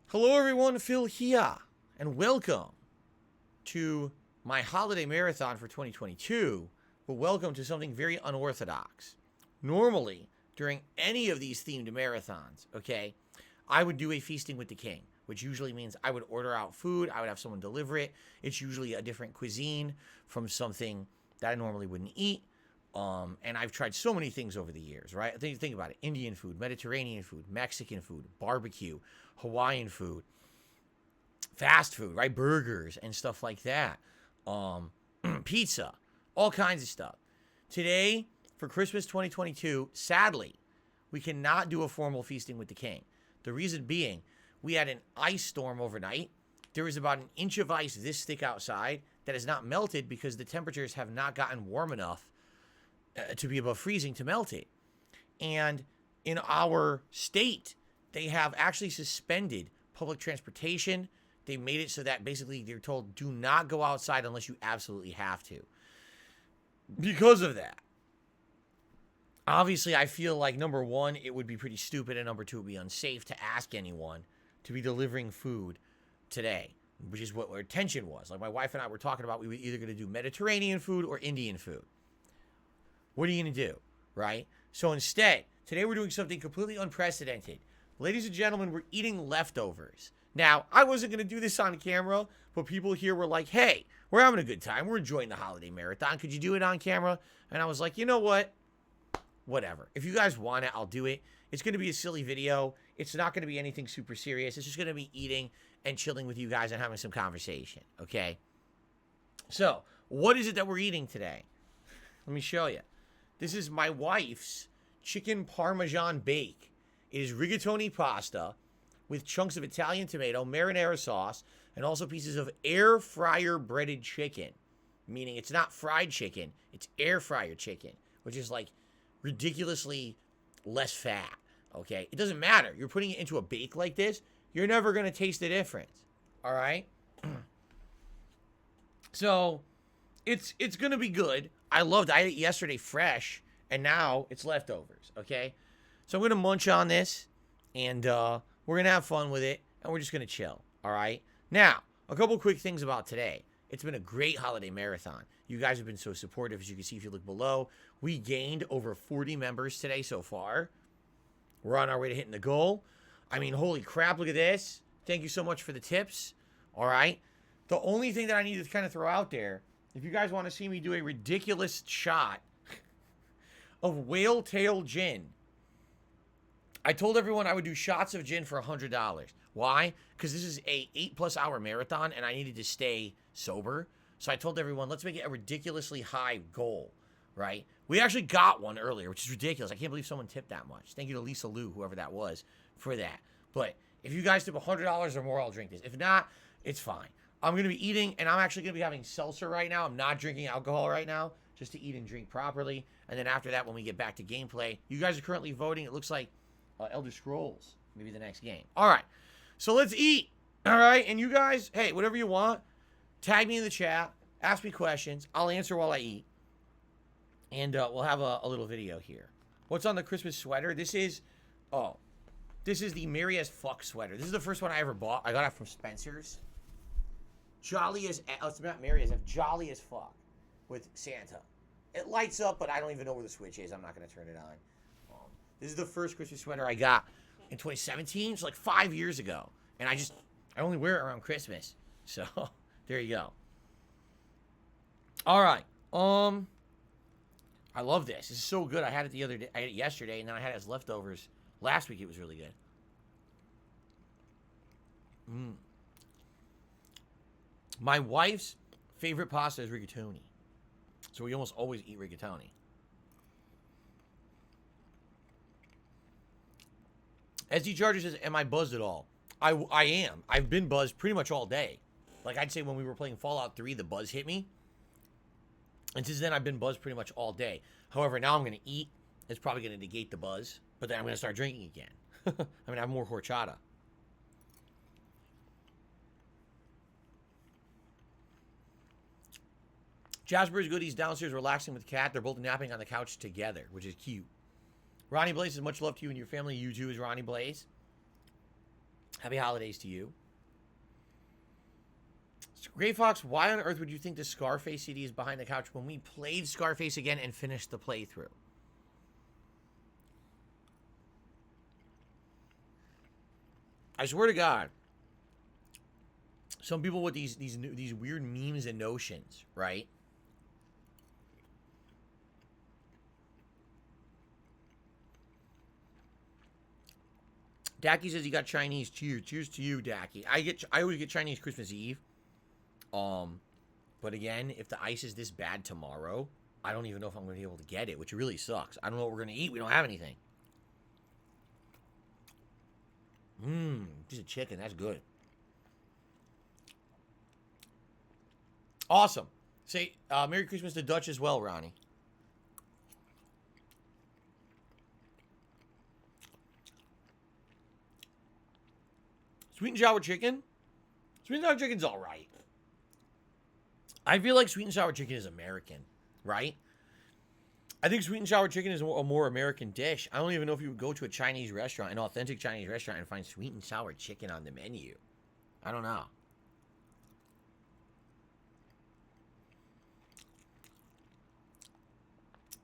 Hello everyone, Phil here, and welcome to my holiday marathon for 2022, but welcome to something very unorthodox. Normally, during any of these themed marathons, okay, I would do a feasting with the king, which usually means I would order out food, I would have someone deliver it. It's usually a different cuisine from something that I normally wouldn't eat. And I've tried so many things over the years, right? Think about it. Indian food, Mediterranean food, Mexican food, barbecue, Hawaiian food, fast food, right? Burgers and stuff like that. Pizza, all kinds of stuff. Today, for Christmas 2022, sadly, we cannot do a formal feasting with the king. The reason being, we had an ice storm overnight. There was about an inch of ice this thick outside that has not melted because the temperatures have not gotten warm enough to be above freezing to melt it. And in our state, they have actually suspended public transportation. They made it so that basically they're told do not go outside unless you absolutely have to. Because of that, obviously, I feel like number one, it would be pretty stupid, and number two, it would be unsafe to ask anyone to be delivering food today, which is what our intention was. Like my wife and I were talking about, we were either going to do Mediterranean food or Indian food. What are you going to do, right? So instead, today we're doing something completely unprecedented. Ladies and gentlemen, we're eating leftovers. Now, I wasn't going to do this on camera, but people here were like, hey, we're having a good time. We're enjoying the holiday marathon. Could you do it on camera? And I was like, you know what? Whatever. If you guys want it, I'll do it. It's going to be a silly video. It's not going to be anything super serious. It's just going to be eating and chilling with you guys and having some conversation, okay? So, what is it that we're eating today? Let me show you. This is my wife's chicken parmesan bake. It is rigatoni pasta with chunks of Italian tomato, marinara sauce, and also pieces of air fryer breaded chicken. Meaning it's not fried chicken, it's air fryer chicken, which is like ridiculously less fat. Okay? It doesn't matter. You're putting it into a bake like this, you're never going to taste the difference. All right? So, it's going to be good. I ate it yesterday fresh, and now it's leftovers, okay? So I'm going to munch on this, and we're going to have fun with it, and we're just going to chill, all right? Now, a couple quick things about today. It's been a great holiday marathon. You guys have been so supportive, as you can see if you look below. We gained over 40 members today so far. We're on our way to hitting the goal. I mean, holy crap, look at this. Thank you so much for the tips, all right? The only thing that I need to kind of throw out there, if you guys want to see me do a ridiculous shot of whale tail gin, I told everyone I would do shots of gin for $100. Why? Because this is a 8+ hour marathon and I needed to stay sober. So I told everyone, let's make it a ridiculously high goal, right? We actually got one earlier, which is ridiculous. I can't believe someone tipped that much. Thank you to Lisa Lou, whoever that was, for that. But if you guys tip $100 or more, I'll drink this. If not, it's fine. I'm going to be eating, and I'm actually going to be having seltzer right now. I'm not drinking alcohol right now, just to eat and drink properly. And then after that, when we get back to gameplay, you guys are currently voting. It looks like Elder Scrolls, maybe the next game. All right, so let's eat. All right, and you guys, hey, whatever you want, tag me in the chat, ask me questions. I'll answer while I eat. And we'll have a little video here. What's on the Christmas sweater? This is the Merry as Fuck sweater. This is the first one I ever bought. I got it from Spencer's. Jolly as, it's not Merry as, jolly as fuck with Santa. It lights up, but I don't even know where the switch is. I'm not going to turn it on. This is the first Christmas sweater I got in 2017. It's like 5 years ago. And I only wear it around Christmas. So, there you go. All right. I love this. This is so good. I had it the other day. I had it yesterday, and then I had it as leftovers. Last week, it was really good. My wife's favorite pasta is rigatoni. So we almost always eat rigatoni. SD Charger says, am I buzzed at all? I am. I've been buzzed pretty much all day. Like I'd say when we were playing Fallout 3, the buzz hit me. And since then, I've been buzzed pretty much all day. However, now I'm going to eat. It's probably going to negate the buzz. But then I'm going to start drinking again. I'm going to have more horchata. Jasper's good. He's downstairs relaxing with Cat. They're both napping on the couch together, which is cute. Ronnie Blaze says, much love to you and your family. You too is Ronnie Blaze. Happy holidays to you. Gray Fox, why on earth would you think the Scarface CD is behind the couch when we played Scarface again and finished the playthrough? I swear to God, some people with these weird memes and notions, right? Dacky says he got Chinese. Cheers, cheers to you, Dacky. I always get Chinese Christmas Eve. But again, if the ice is this bad tomorrow, I don't even know if I'm going to be able to get it, which really sucks. I don't know what we're going to eat. We don't have anything. Piece of chicken. That's good. Awesome. Say Merry Christmas to Dutch as well, Ronnie. Sweet and sour chicken? Sweet and sour chicken's all right. I feel like sweet and sour chicken is American, right? I think sweet and sour chicken is a more American dish. I don't even know if you would go to a Chinese restaurant, an authentic Chinese restaurant, and find sweet and sour chicken on the menu. I don't know.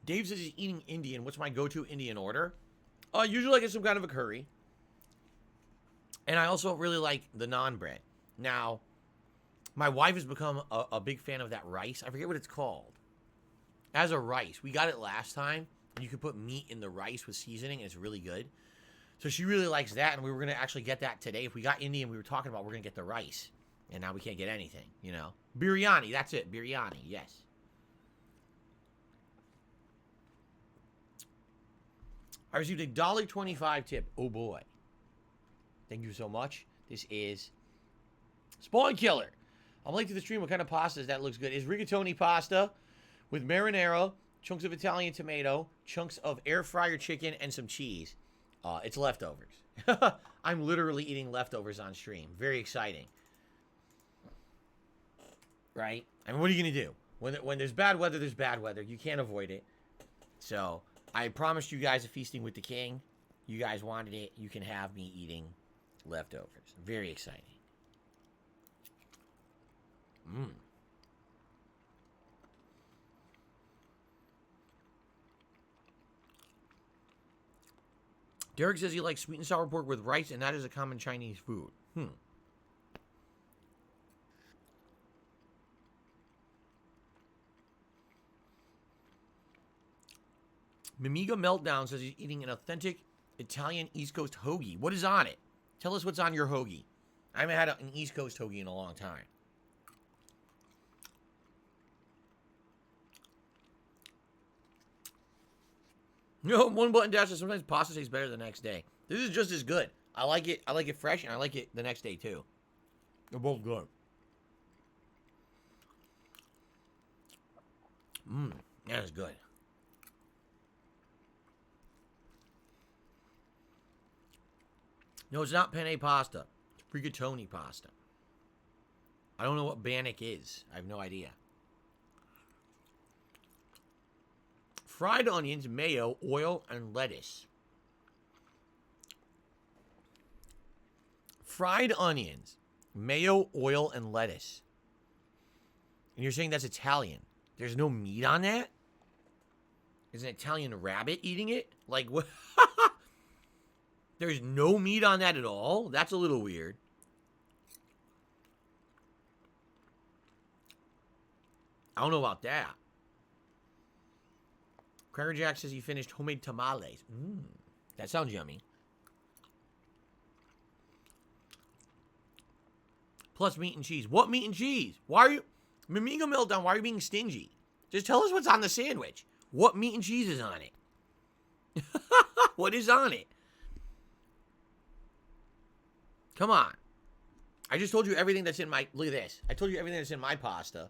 Dave says he's eating Indian. What's my go-to Indian order? Usually I get some kind of a curry. And I also really like the naan bread. Now, my wife has become a big fan of that rice. I forget what it's called. As a rice. We got it last time. And you can put meat in the rice with seasoning. And it's really good. So she really likes that. And we were going to actually get that today. If we got Indian, we were talking about we're going to get the rice. And now we can't get anything, you know. Biryani. That's it. Biryani. Yes. I received a $1.25 tip. Oh, boy. Thank you so much. This is Spawn Killer. I'm late to the stream. What kind of pasta is that? Looks good. Is rigatoni pasta with marinara, chunks of Italian tomato, chunks of air fryer chicken, and some cheese. It's leftovers. I'm literally eating leftovers on stream. Very exciting. Right? I mean, what are you going to do? When there's bad weather, there's bad weather. You can't avoid it. So, I promised you guys a feasting with the king. You guys wanted it. You can have me eating leftovers. Very exciting. Derek says he likes sweet and sour pork with rice, and that is a common Chinese food. Mimiga Meltdown says he's eating an authentic Italian East Coast hoagie. What is on it? Tell us what's on your hoagie. I haven't had an East Coast hoagie in a long time. No, one button dash says sometimes pasta tastes better the next day. This is just as good. I like it. I like it fresh, and I like it the next day too. They're both good. That is good. No, it's not penne pasta. It's rigatoni pasta. I don't know what bannock is. I have no idea. Fried onions, mayo, oil, and lettuce. Fried onions, mayo, oil, and lettuce. And you're saying that's Italian. There's no meat on that? Is an Italian rabbit eating it? Like, what? There's no meat on that at all? That's a little weird. I don't know about that. Cracker Jack says he finished homemade tamales. That sounds yummy. Plus meat and cheese. What meat and cheese? Why are you... Mimiga Meltdown, why are you being stingy? Just tell us what's on the sandwich. What meat and cheese is on it? What is on it? Come on. I just told you everything that's in my... Look at this. I told you everything that's in my pasta.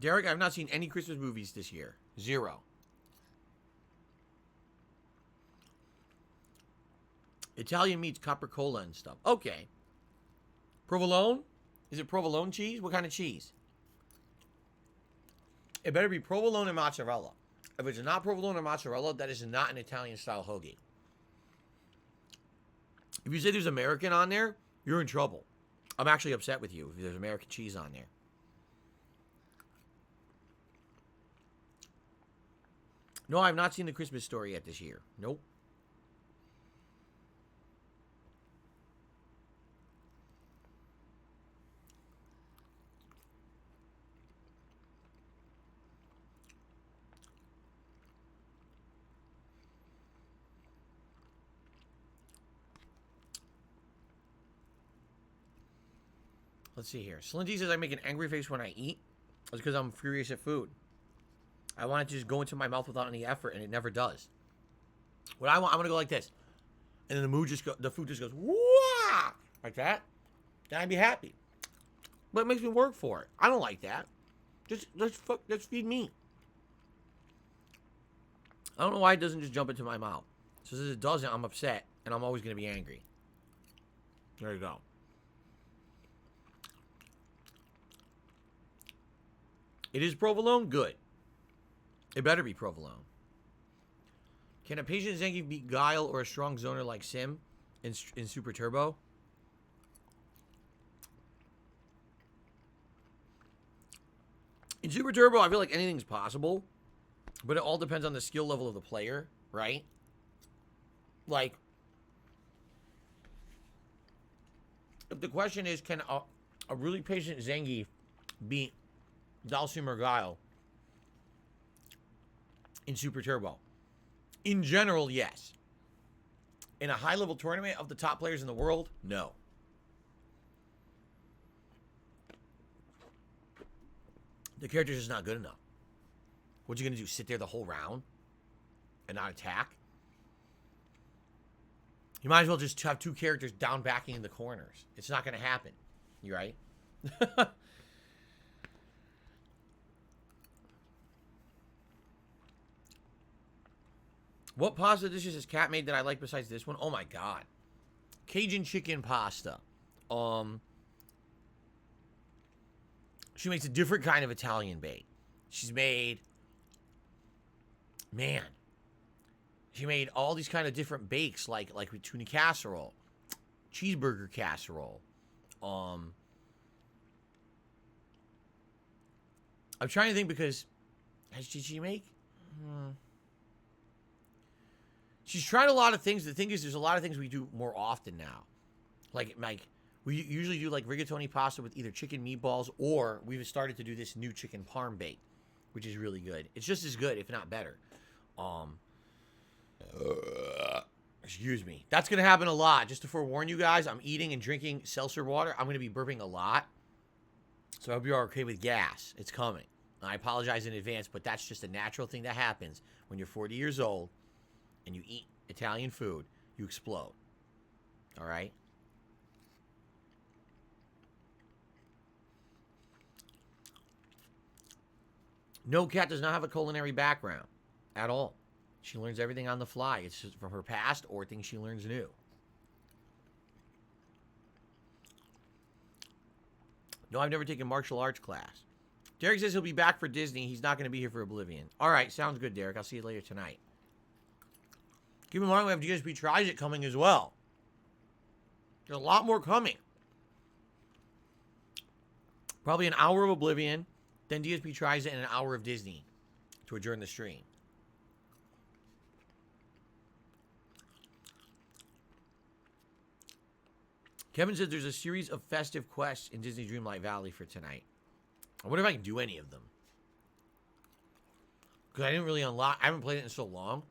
Derek, I've not seen any Christmas movies this year. 0. Italian meats, capricola and stuff. Okay. Provolone? Is it provolone cheese? What kind of cheese? It better be provolone and mozzarella. If it's not provolone or mozzarella, that is not an Italian-style hoagie. If you say there's American on there, you're in trouble. I'm actually upset with you if there's American cheese on there. No, I've not seen the Christmas Story yet this year. Nope. Let's see here. Slinty says I make an angry face when I eat. That's because I'm furious at food. I want it to just go into my mouth without any effort, and it never does. What I want, I'm gonna go like this, and then the food just goes wah like that. Then I'd be happy. But it makes me work for it. I don't like that. Just feed me. I don't know why it doesn't just jump into my mouth. So since it doesn't, I'm upset, and I'm always gonna be angry. There you go. It is provolone? Good. It better be provolone. Can a patient Zengi beat Guile or a strong zoner like Sim in Super Turbo? In Super Turbo, I feel like anything's possible. But it all depends on the skill level of the player, right? Like, if the question is, can a really patient Zengi beat Dalsim or Guile in Super Turbo? In general, yes. In a high-level tournament of the top players in the world, no. The character's just not good enough. What you gonna do? Sit there the whole round and not attack? You might as well just have two characters down backing in the corners. It's not gonna happen. You right? What pasta dishes has Kat made that I like besides this one? Oh my god. Cajun chicken pasta. She makes a different kind of Italian bake. She's made... Man. She made all these kind of different bakes, like with tuna casserole, cheeseburger casserole. I'm trying to think because... Did she make... She's tried a lot of things. The thing is, there's a lot of things we do more often now. Like we usually do like rigatoni pasta with either chicken meatballs, or we've started to do this new chicken parm bake, which is really good. It's just as good, if not better. Excuse me. That's gonna happen a lot. Just to forewarn you guys, I'm eating and drinking seltzer water. I'm gonna be burping a lot, so I hope you're okay with gas. It's coming. I apologize in advance, but that's just a natural thing that happens when you're 40 years old. And you eat Italian food, you explode. All right? No, Kat does not have a culinary background at all. She learns everything on the fly. It's just from her past or things she learns new. No, I've never taken martial arts class. Derek says he'll be back for Disney. He's not going to be here for Oblivion. All right, sounds good, Derek. I'll see you later tonight. Keep in mind, we have DSP Tries It coming as well. There's a lot more coming. Probably an hour of Oblivion, then DSP Tries It, and an hour of Disney to adjourn the stream. Kevin says there's a series of festive quests in Disney Dreamlight Valley for tonight. I wonder if I can do any of them. Because I didn't really unlock... I haven't played it in so long.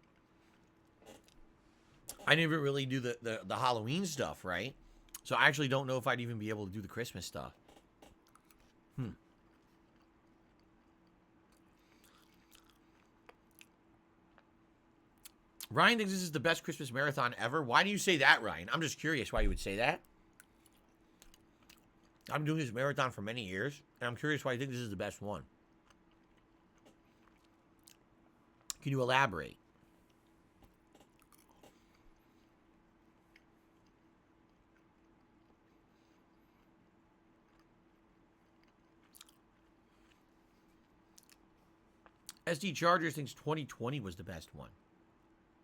I didn't even really do the Halloween stuff, right? So I actually don't know if I'd even be able to do the Christmas stuff. Ryan thinks this is the best Christmas marathon ever. Why do you say that, Ryan? I'm just curious why you would say that. I'm doing this marathon for many years, and I'm curious why you think this is the best one. Can you elaborate? SD Chargers thinks 2020 was the best one.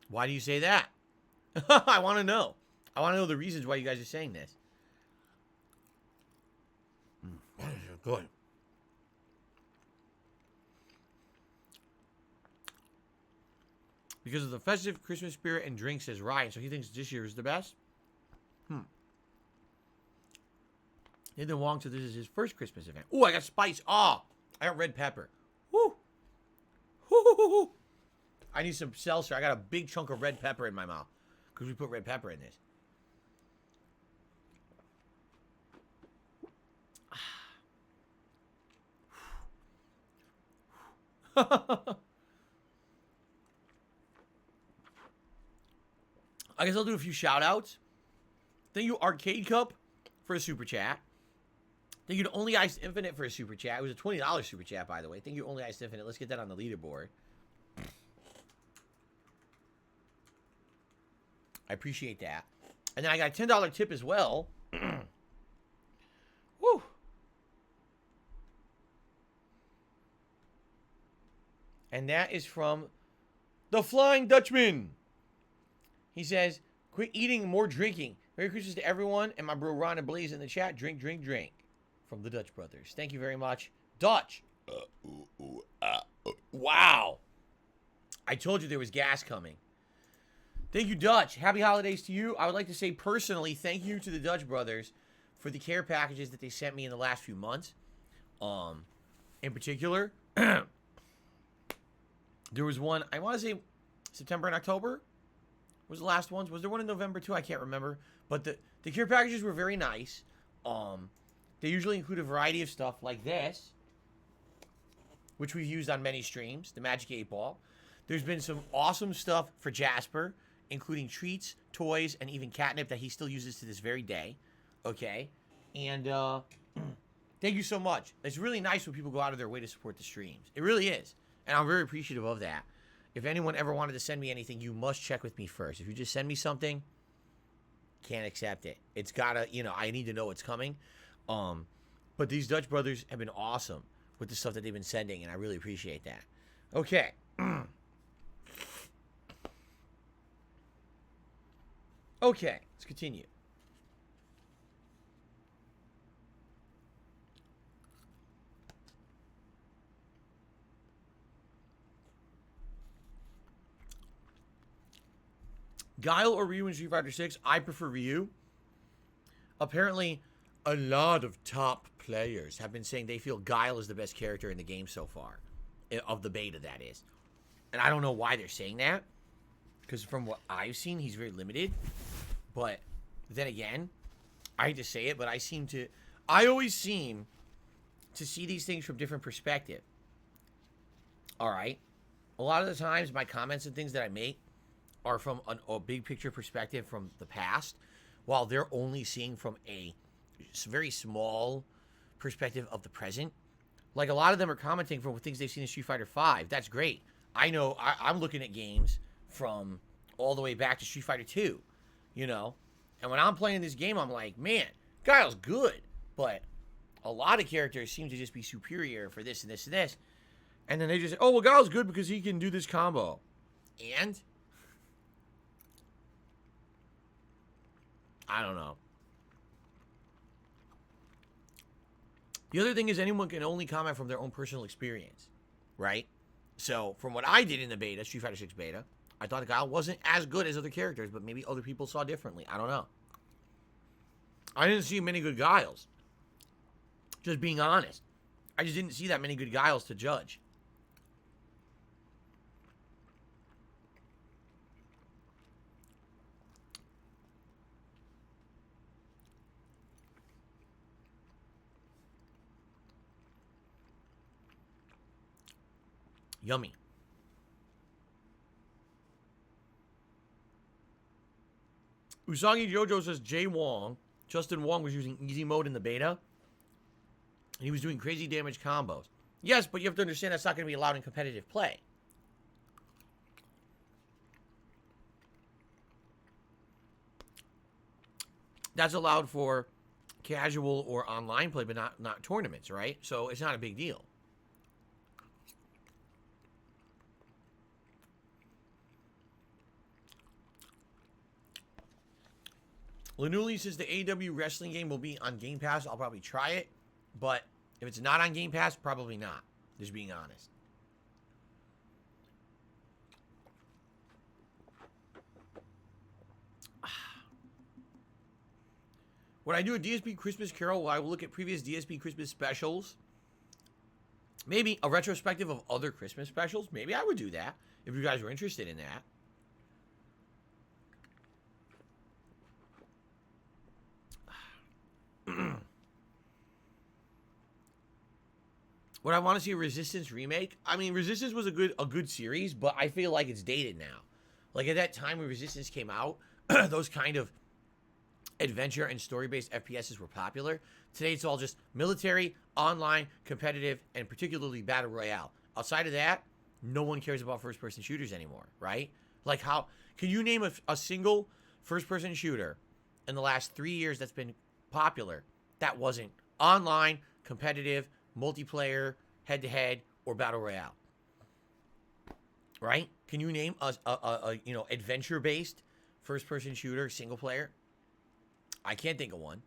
Why do you say that? I want to know. I want to know the reasons why you guys are saying this. Good. Because of the festive Christmas spirit and drinks, says Ryan. So he thinks this year is the best? Nathan Wong said this is his first Christmas event. Ooh, I got spice. Oh, I got red pepper. Woo. Woo. I need some seltzer. I got a big chunk of red pepper in my mouth. Because we put red pepper in this. I guess I'll do a few shout outs. Thank you, Arcade Cup, for a super chat. Thank you to Only Iced Infinite for a super chat. It was a $20 super chat, by the way. Thank you, Only Iced Infinite. Let's get that on the leaderboard. I appreciate that. And then I got a $10 tip as well. Woo. And that is from the Flying Dutchman. He says, quit eating, more drinking. Merry Christmas to everyone. And my bro Ron and Blaze in the chat. Drink, drink, drink. From the Dutch brothers. Thank you very much. Dutch. Wow. I told you there was gas coming. Thank you, Dutch. Happy holidays to you. I would like to say personally, thank you to the Dutch brothers for the care packages that they sent me in the last few months. In particular, there was one, I want to say September and October was the last ones. Was there one in November too? I can't remember. But the care packages were very nice. They usually include a variety of stuff like this, which we've used on many streams, the Magic 8 Ball. There's been some awesome stuff for Jasper, including treats, toys, and even catnip that he still uses to this very day. Okay? And thank you so much. It's really nice when people go out of their way to support the streams. It really is. And I'm very appreciative of that. If anyone ever wanted to send me anything, you must check with me first. If you just send me something, can't accept it. It's gotta, I need to know what's coming. But these Dutch brothers have been awesome with the stuff that they've been sending, and I really appreciate that. Okay. Okay, let's continue. Guile or Ryu in Street Fighter 6? I prefer Ryu. Apparently, a lot of top players have been saying they feel Guile is the best character in the game so far. Of the beta, that is. And I don't know why they're saying that. Because from what I've seen, he's very limited. But then again, I hate to say it, but I always seem to see these things from different perspective. Alright? A lot of the times, my comments and things that I make are from a big picture perspective from the past, while they're only seeing from a very small perspective of the present. Like, a lot of them are commenting from things they've seen in Street Fighter V. That's great. I know I'm looking at games from all the way back to Street Fighter 2, And when I'm playing this game, I'm like, man, Guile's good. But a lot of characters seem to just be superior for this and this and this. And then they just say, oh, well, Guile's good because he can do this combo. And I don't know. The other thing is anyone can only comment from their own personal experience, right? So, from what I did in the beta, Street Fighter 6 beta, I thought Guile wasn't as good as other characters, but maybe other people saw differently. I don't know. I didn't see many good Guiles. Just being honest. I just didn't see that many good Guiles to judge. Yummy. Usagi Jojo says Jay Wong, Justin Wong was using easy mode in the beta. And he was doing crazy damage combos. Yes, but you have to understand that's not going to be allowed in competitive play. That's allowed for casual or online play, but not tournaments, right? So it's not a big deal. Lanuli says the AEW wrestling game will be on Game Pass. I'll probably try it. But if it's not on Game Pass, probably not. Just being honest. Would I do a DSP Christmas Carol where I will look at previous DSP Christmas specials? Maybe a retrospective of other Christmas specials. Maybe I would do that if you guys were interested in that. Would I want to see a Resistance remake? I mean, Resistance was a good series, but I feel like it's dated now. Like at that time when Resistance came out, those kind of adventure and story-based FPSs were popular. Today it's all just military, online, competitive, and particularly battle royale. Outside of that, no one cares about first-person shooters anymore, right? Like how can you name a single first-person shooter in the last 3 years that's been popular that wasn't online, competitive, multiplayer, head-to-head, or battle royale? Right? Can you name a adventure-based first-person shooter, single player? I can't think of one.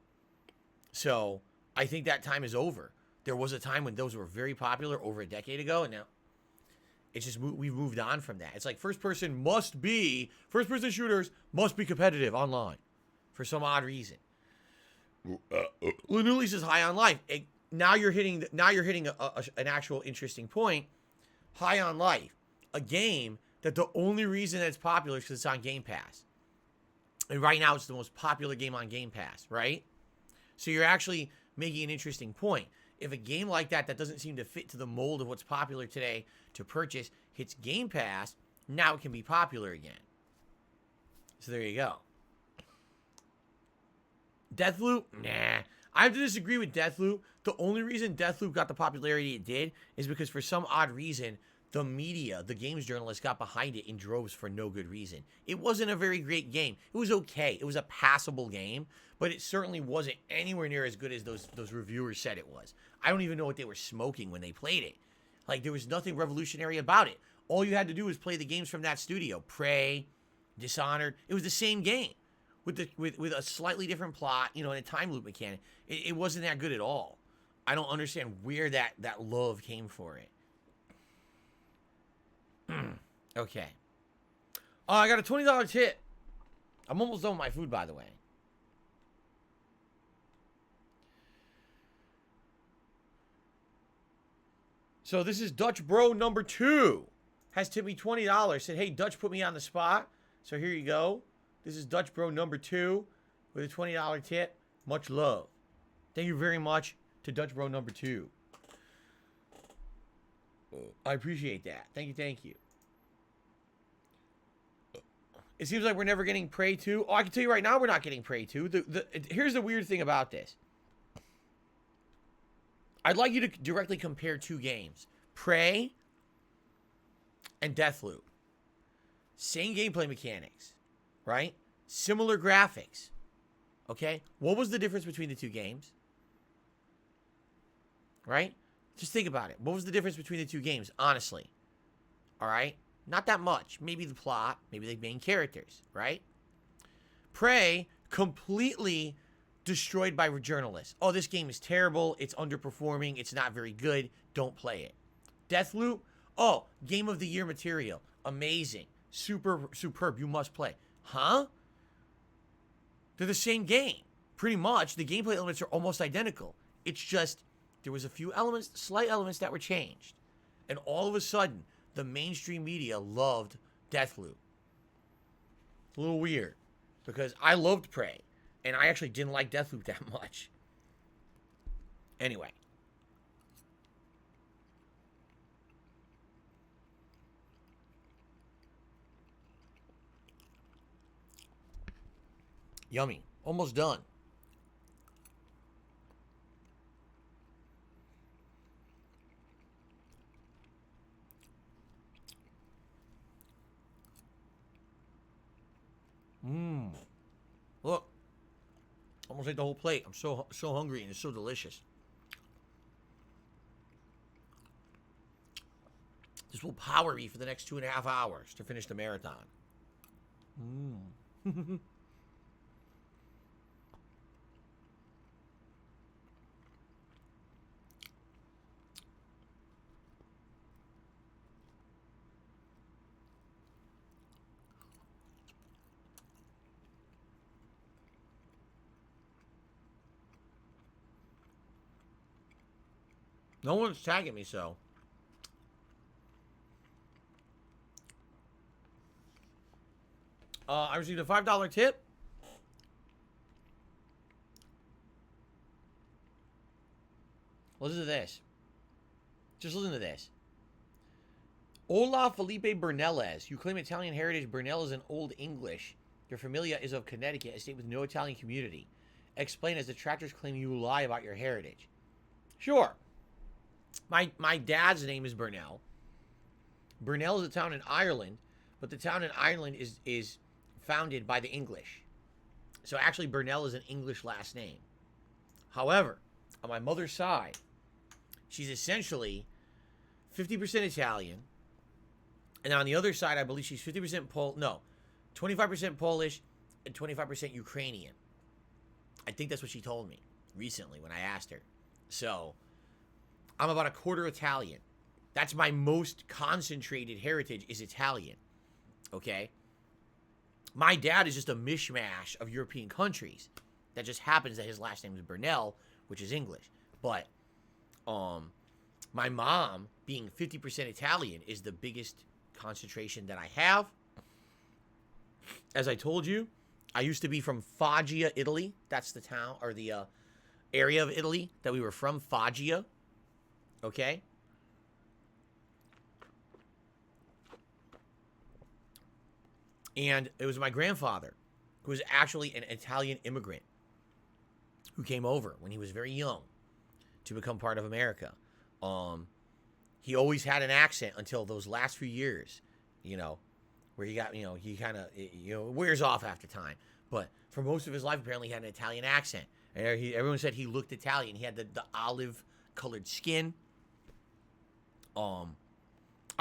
So I think that time is over. There was a time when those were very popular over a decade ago, and now it's just we've moved on from that. It's like first-person shooters must be competitive online for some odd reason. Lanuli says High on Life. Now you're hitting an actual interesting point. High on Life, a game that the only reason that it's popular is because it's on Game Pass. And right now, it's the most popular game on Game Pass, right? So you're actually making an interesting point. If a game like that doesn't seem to fit to the mold of what's popular today to purchase hits Game Pass, now it can be popular again. So there you go. Deathloop? Nah. I have to disagree with Deathloop. The only reason Deathloop got the popularity it did is because for some odd reason, the media, the games journalists got behind it in droves for no good reason. It wasn't a very great game. It was okay. It was a passable game, but it certainly wasn't anywhere near as good as those reviewers said it was. I don't even know what they were smoking when they played it. Like, there was nothing revolutionary about it. All you had to do was play the games from that studio. Prey, Dishonored. It was the same game with a slightly different plot, and a time loop mechanic. It wasn't that good at all. I don't understand where that love came for it. Okay. Oh, I got a $20 tip. I'm almost done with my food, by the way. So this is Dutch Bro number 2. Has tipped me $20. Said, hey, Dutch put me on the spot. So here you go. This is Dutch Bro number 2 with a $20 tip. Much love. Thank you very much to Dutch Bro number 2. I appreciate that. Thank you. It seems like we're never getting Prey 2. Oh, I can tell you right now we're not getting Prey 2. Here's the weird thing about this. I'd like you to directly compare two games. Prey and Deathloop. Same gameplay mechanics, right? Similar graphics. Okay? What was the difference between the two games? Right? Just think about it. What was the difference between the two games, honestly? All right? Not that much. Maybe the plot, maybe the main characters, right? Prey, completely destroyed by journalists. Oh, this game is terrible. It's underperforming. It's not very good. Don't play it. Deathloop, oh, Game of the Year material. Amazing. Superb. You must play. Huh? They're the same game. Pretty much. The gameplay elements are almost identical. It's just there was a few elements, slight elements that were changed. And all of a sudden, the mainstream media loved Deathloop. A little weird. Because I loved Prey. And I actually didn't like Deathloop that much. Anyway. Yummy. Almost done. Look. Almost ate the whole plate. I'm so hungry and it's so delicious. This will power me for the next 2.5 hours to finish the marathon. No one's tagging me, so. I received a $5 tip. Listen to this. Just listen to this. Hola Felipe Bernelles. You claim Italian heritage. Bernal is an Old English. Your familia is of Connecticut, a state with no Italian community. Explain as detractors claim you lie about your heritage. Sure. My dad's name is Bernal. Bernal is a town in Ireland, but the town in Ireland is founded by the English. So actually Bernal is an English last name. However, on my mother's side, she's essentially 50% Italian. And on the other side, I believe she's 50% 25% Polish and 25% Ukrainian. I think that's what she told me recently when I asked her. So, I'm about a quarter Italian. That's my most concentrated heritage is Italian. Okay? My dad is just a mishmash of European countries. That just happens that his last name is Bernal, which is English. But, my mom, being 50% Italian, is the biggest concentration that I have. As I told you, I used to be from Foggia, Italy. That's the town or the area of Italy that we were from, Foggia. Okay? And it was my grandfather, who was actually an Italian immigrant, who came over when he was very young to become part of America. He always had an accent until those last few years, where he got, he kind of, wears off after time. But for most of his life, apparently he had an Italian accent. And everyone said he looked Italian. He had the olive-colored skin. I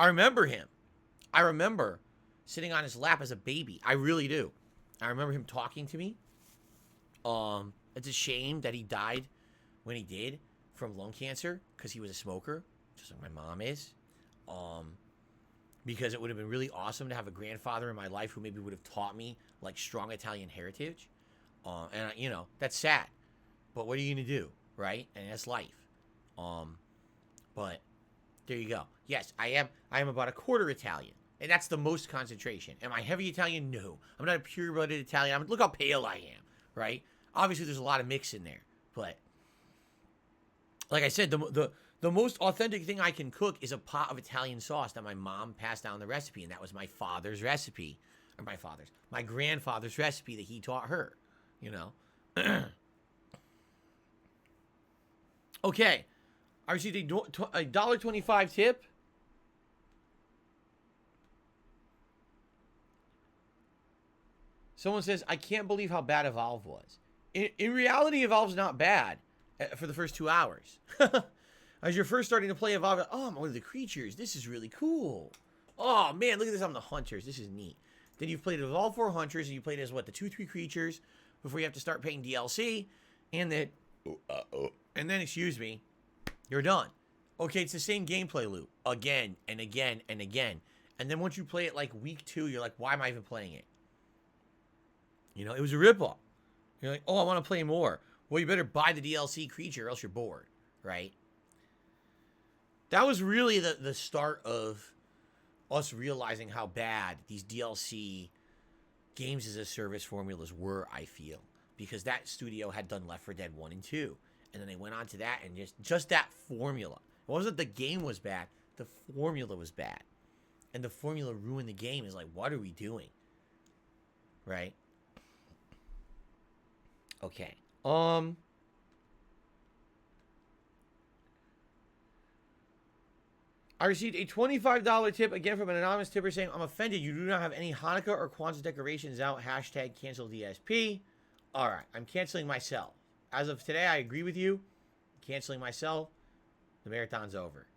remember him. I remember sitting on his lap as a baby. I really do. I remember him talking to me. It's a shame that he died when he did from lung cancer because he was a smoker, just like my mom is. Because it would have been really awesome to have a grandfather in my life who maybe would have taught me like strong Italian heritage. And that's sad. But what are you going to do, right? And that's life. But there you go. Yes, I am about a quarter Italian. And that's the most concentration. Am I heavy Italian? No. I'm not a pure-blooded Italian. Look how pale I am, right? Obviously, there's a lot of mix in there. But like I said, the most authentic thing I can cook is a pot of Italian sauce that my mom passed down the recipe. And that was my father's recipe. Or my grandfather's recipe that he taught her. Okay. I received a $1.25 tip. Someone says, I can't believe how bad Evolve was. In reality, Evolve's not bad for the first 2 hours. As you're first starting to play Evolve, oh, I'm one of the creatures. This is really cool. Oh, man, look at this. I'm the hunters. This is neat. Then you've played Evolve 4 hunters, and you played as, the 2-3 creatures before you have to start paying DLC. And then, excuse me, you're done. Okay, it's the same gameplay loop again and again and again. And then once you play it like week 2, you're like, why am I even playing it? It was a ripoff. You're like, oh, I want to play more. Well, you better buy the DLC creature or else you're bored, right? That was really the start of us realizing how bad these DLC games as a service formulas were, I feel. Because that studio had done Left 4 Dead 1 and 2. And then they went on to that and just that formula. It wasn't the game was bad. The formula was bad. And the formula ruined the game. Is like, what are we doing? Right? Okay. I received a $25 tip again from an anonymous tipper saying, I'm offended you do not have any Hanukkah or Kwanzaa decorations out. Hashtag cancel DSP. All right. I'm canceling myself. As of today, I agree with you. Canceling myself. The marathon's over.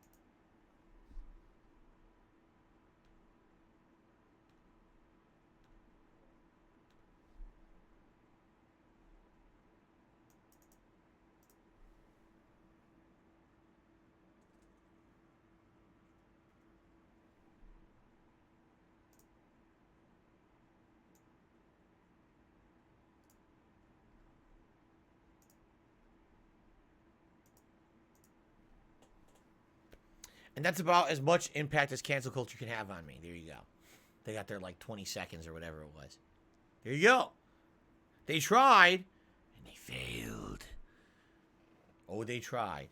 And that's about as much impact as cancel culture can have on me. There you go. They got their like 20 seconds or whatever it was. There you go. They tried and they failed. Oh, they tried.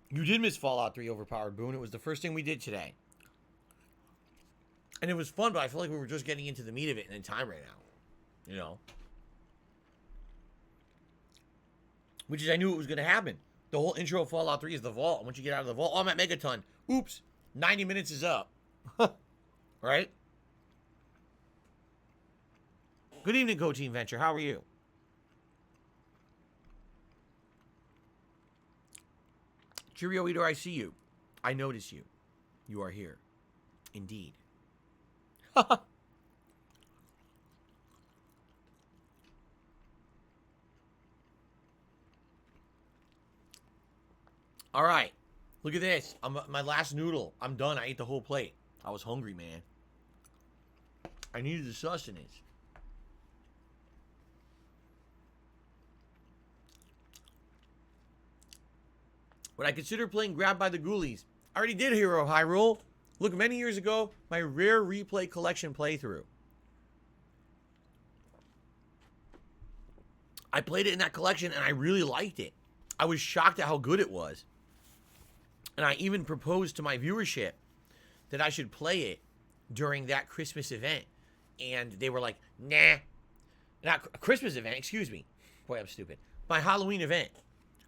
You did miss Fallout 3 Overpowered, Boone. It was the first thing we did today. And it was fun, but I feel like we were just getting into the meat of it in time right now. You know? Which is, I knew it was going to happen. The whole intro of Fallout 3 is the vault. Once you get out of the vault, oh, I'm at Megaton. Oops. 90 minutes is up. Right? Good evening, Co-Team Venture. How are you? Cheerio Eater, I see you. I notice you. You are here. Indeed. All right. Look at this. My last noodle. I'm done. I ate the whole plate. I was hungry, man. I needed the sustenance. Would I consider playing Grabbed by the Ghoulies? I already did Hero of Hyrule. Look, many years ago, my Rare Replay Collection playthrough. I played it in that collection, and I really liked it. I was shocked at how good it was. And I even proposed to my viewership that I should play it during that Christmas event. And they were like, nah. Not a Christmas event, excuse me. Boy, I'm stupid. My Halloween event.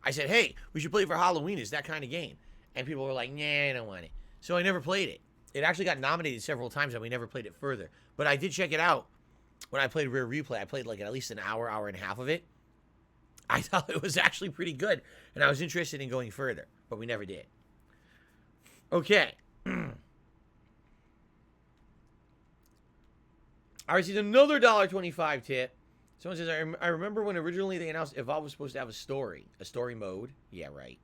I said, hey, we should play for Halloween. It's that kind of game. And people were like, nah, I don't want it. So I never played it. It actually got nominated several times, and we never played it further. But I did check it out when I played Rare Replay. I played like at least an hour, hour and a half of it. I thought it was actually pretty good, and I was interested in going further, but we never did. Okay. I received another $1.25 tip. Someone says, I remember when originally they announced Evolve was supposed to have a story mode. Yeah, right.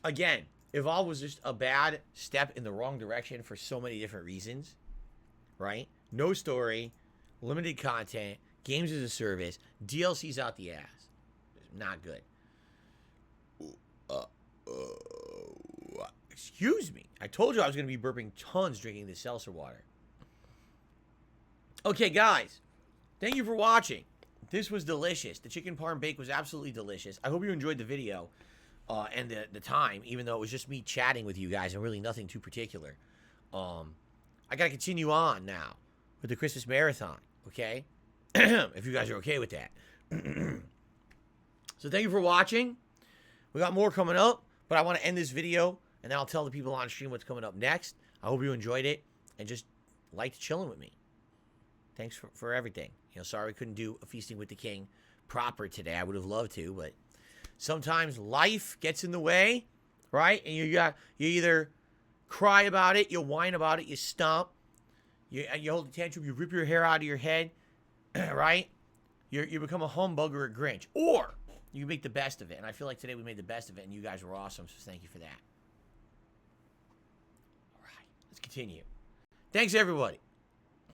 Again, Evolve was just a bad step in the wrong direction for so many different reasons, right? No story, limited content, games as a service, DLC's out the ass. Not good. Excuse me. I told you I was going to be burping tons drinking this seltzer water. Okay, guys. Thank you for watching. This was delicious. The chicken parm bake was absolutely delicious. I hope you enjoyed the video and the time, even though it was just me chatting with you guys and really nothing too particular. I got to continue on now with the Christmas marathon, okay? If you guys are okay with that. So thank you for watching. We got more coming up, but I want to end this video, and then I'll tell the people on stream what's coming up next. I hope you enjoyed it and just liked chilling with me. Thanks for everything. You know, sorry we couldn't do a Feasting with the King proper today. I would have loved to, but sometimes life gets in the way, right? And you either cry about it, you whine about it, you stomp, you hold a tantrum, you rip your hair out of your head, right? You become a humbug or a Grinch, or you make the best of it. And I feel like today we made the best of it, and you guys were awesome, so thank you for that. All right, let's continue. Thanks, everybody.